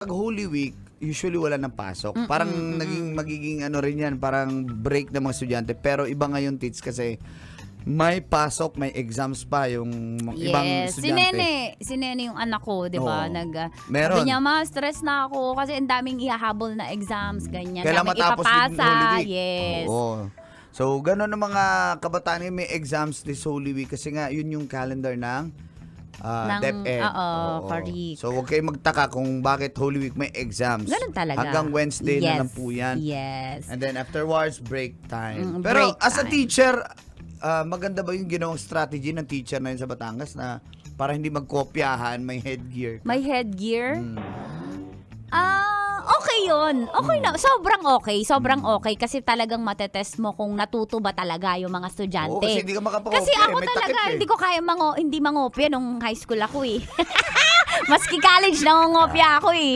Pag Holy Week, usually wala ng pasok. Parang magiging ano rin yan, parang break ng mga estudyante. Pero iba ngayon, Tits, kasi may pasok, may exams pa yung ibang estudyante. Si Nene yung anak ko, di ba? Oo. Sabi Meron. niya, stress na ako kasi ang daming ihahabol na exams, ganyan. Kailangan Daming matapos din ipapasa. Holy Week. Yes. Oo. So, gano'n ang mga kabataan ngayon, may exams this Holy Week kasi nga, yun yung calendar ng DepEd. Oo, correct. So, huwag kayong magtaka kung bakit Holy Week may exams. Ganun talaga. Hanggang Wednesday na lang po yan. Yes. And then afterwards, break time. break Pero as a time. teacher, maganda ba yung ginawang strategy ng teacher na yun sa Batangas na para hindi magkopyahan, may headgear? May headgear? Okay yun. Okay na. Sobrang okay. Sobrang okay. Kasi talagang matetest mo kung natuto ba talaga yung mga estudyante. Oo, kasi hindi ka makapakopya. Kasi ako may talaga, takip hindi ko kaya hindi mangopya nung high school ako eh. Maski college, nangongopya ako eh.